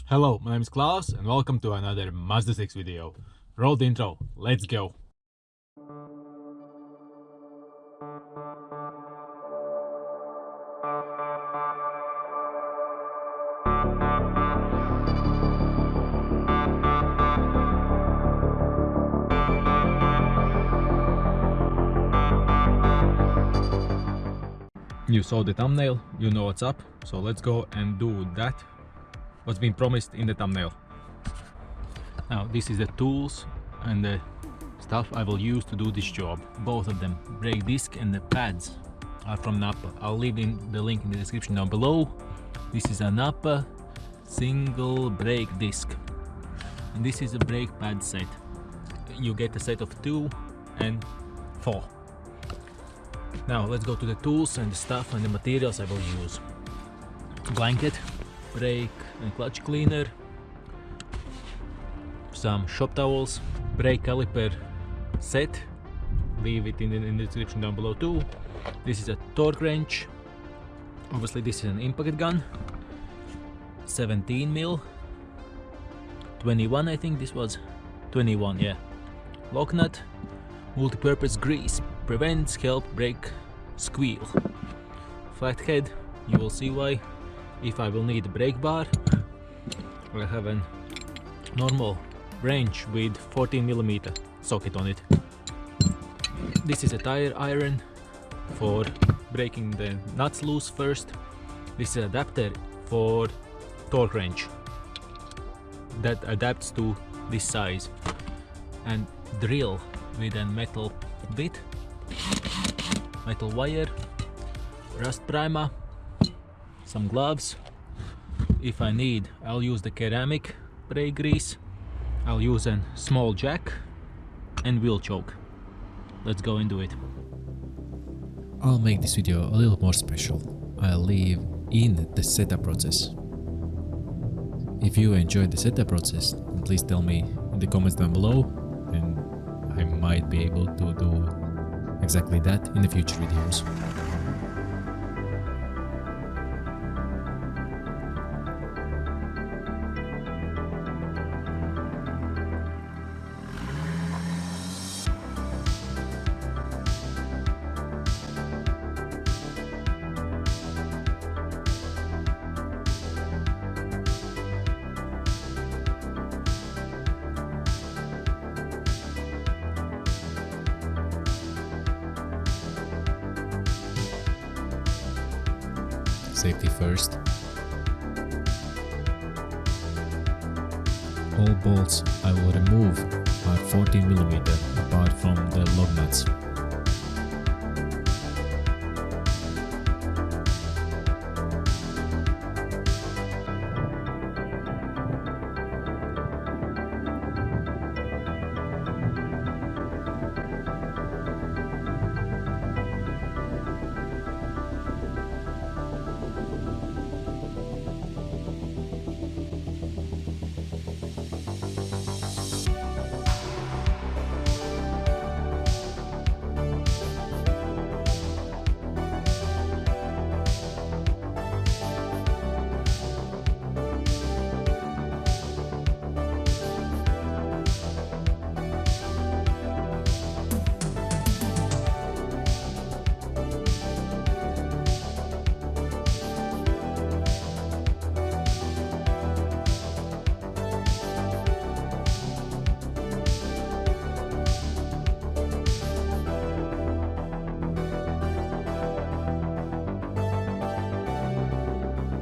Hello, my name is Klavs and welcome to another Mazda 6 video. Roll the intro, let's go! You saw the thumbnail, you know what's up, so let's go and do that, what's been promised in the thumbnail. Now this is the tools and the stuff I will use to do this job. Both of them, brake disc and the pads, are from Napa. I'll leave the link in the description down below. This is a Napa single brake disc and this is a brake pad set. You get a set of 2 and 4. Now let's go to the tools and the stuff and the materials I will use. Blanket, brake and clutch cleaner, some shop towels, brake caliper set, leave it in the description down below too. This is a torque wrench, obviously this is an impact gun, 17mm, 21 I think this was, 21 yeah, lock nut, multi-purpose grease, prevents help brake squeal, flathead, you will see why. If I will need a brake bar, I have a normal wrench with 14mm socket on it. This is a tire iron for breaking the nuts loose first. This is an adapter for torque wrench that adapts to this size, and drill with a metal bit, metal wire, rust primer, some gloves. If I need, I'll use the ceramic brake grease. I'll use a small jack and wheel choke. Let's go and do it. I'll make this video a little more special. I'll leave in the setup process. If you enjoyed the setup process, then please tell me in the comments down below, and I might be able to do exactly that in the future videos. Safety first. All bolts I will remove are 14mm apart from the lug nuts.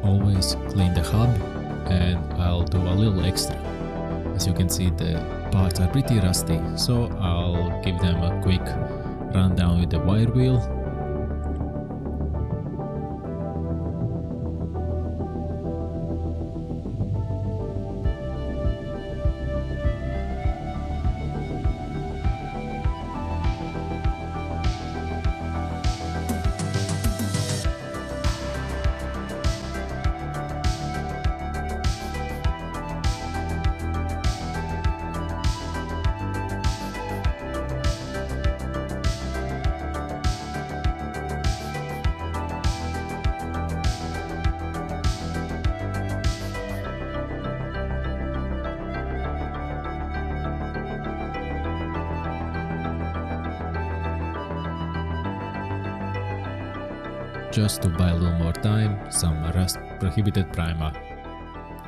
Always clean the hub, and I'll do a little extra. As you can see, the parts are pretty rusty, so I'll give them a quick rundown with the wire wheel. just to buy a little more time, some rust prohibited primer.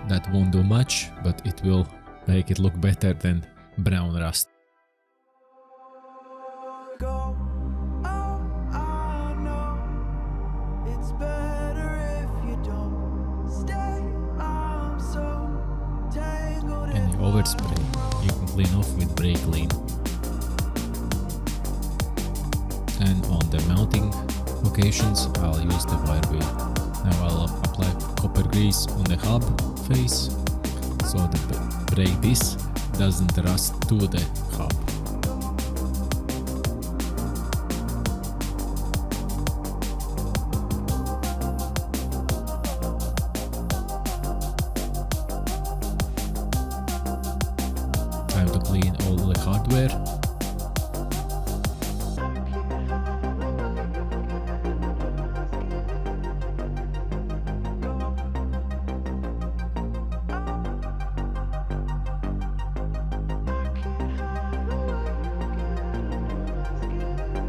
That won't do much, but it will make it look better than brown rust. Any overspray you can clean off with brake clean. And on the mounting occasions I'll use the wire wheel. Now I'll apply copper grease on the hub face so the brake disc doesn't rust to the hub. Time to clean all the hardware.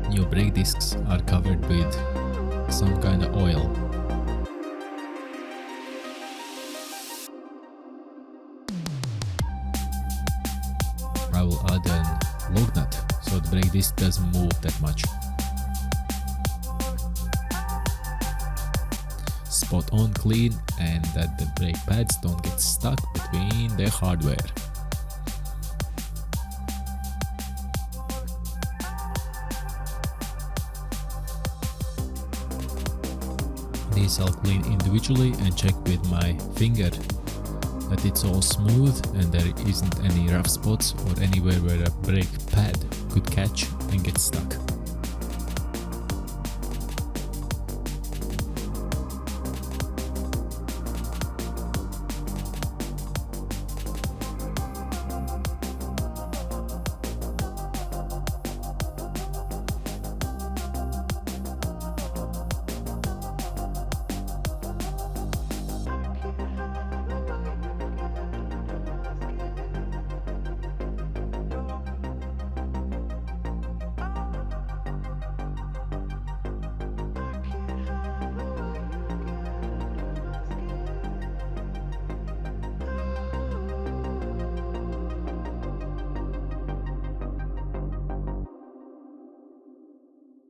New brake discs are covered with some kind of oil. I will add a lug nut so the brake disc doesn't move that much. Spot on clean and that the brake pads don't get stuck between the hardware. These I'll clean individually and check with my finger that it's all smooth and there isn't any rough spots or anywhere where a brake pad could catch and get stuck.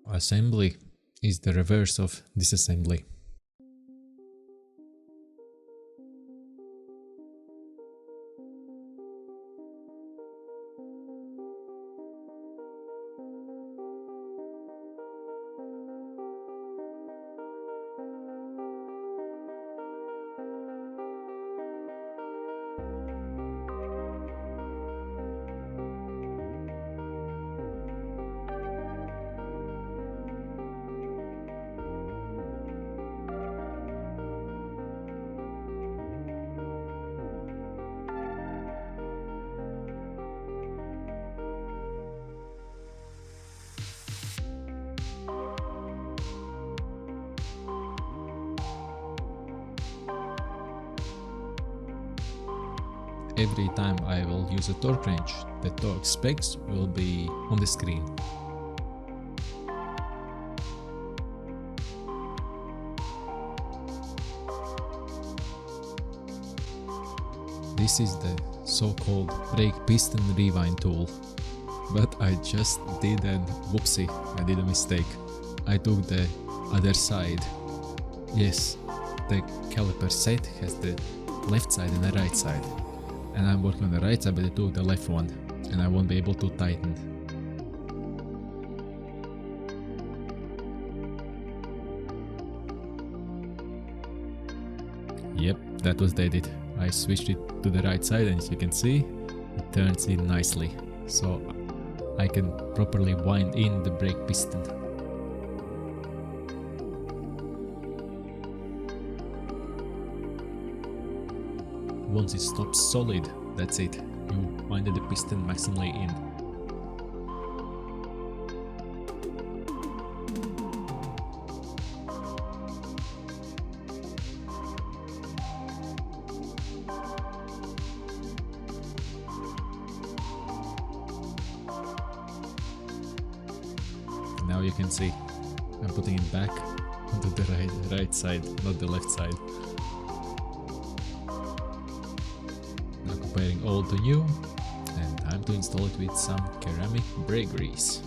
Assembly is the reverse of disassembly. Every time I will use a torque wrench, the torque specs will be on the screen. This is the so-called brake piston rewind tool. But I just did a whoopsie, I did a mistake. I took the other side. Yes, the caliper set has the left side and the right side. And I'm working on the right side, but I took the left one and I won't be able to tighten. Yep, that was the edit. I switched it to the right side and as you can see, it turns in nicely. So I can properly wind in the brake piston. Once it stops solid, that's it. You winded the piston maximally in. Now you can see I'm putting it back onto the right side, not the left side. Now comparing old to new, and time to install it with some ceramic brake grease.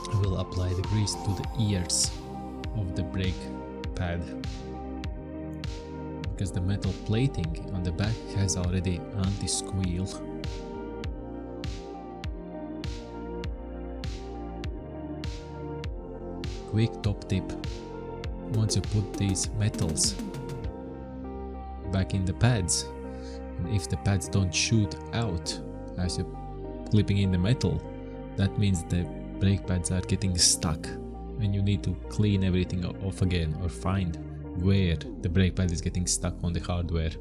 I will apply the grease to the ears of the brake pad, because the metal plating on the back has already anti-squeal. Quick top tip: once you put these metals back in the pads, and if the pads don't shoot out as you're clipping in the metal, that means the brake pads are getting stuck and you need to clean everything off again or find where the brake pad is getting stuck on the hardware.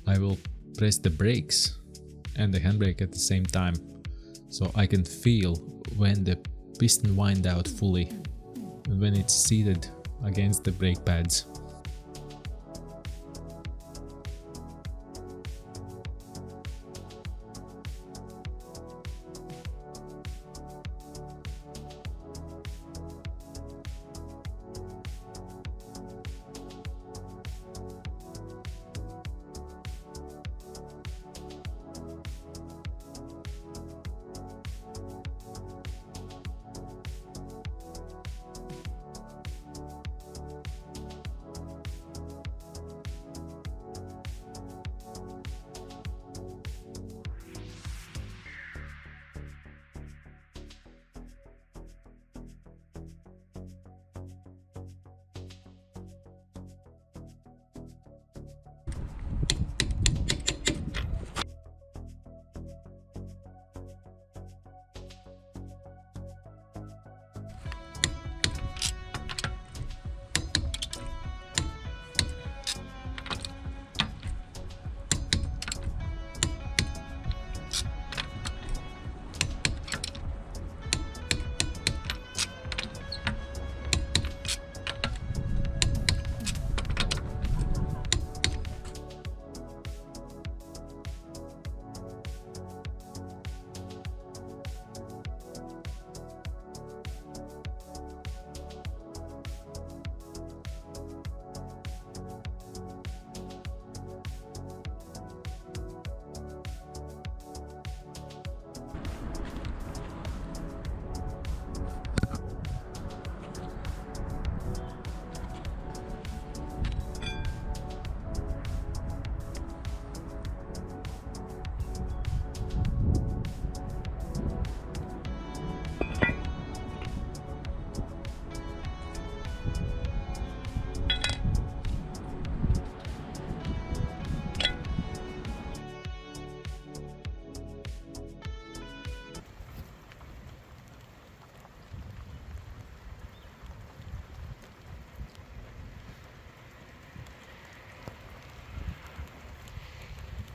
I will press the brakes and the handbrake at the same time, so I can feel when the piston wind out fully and when it's seated against the brake pads.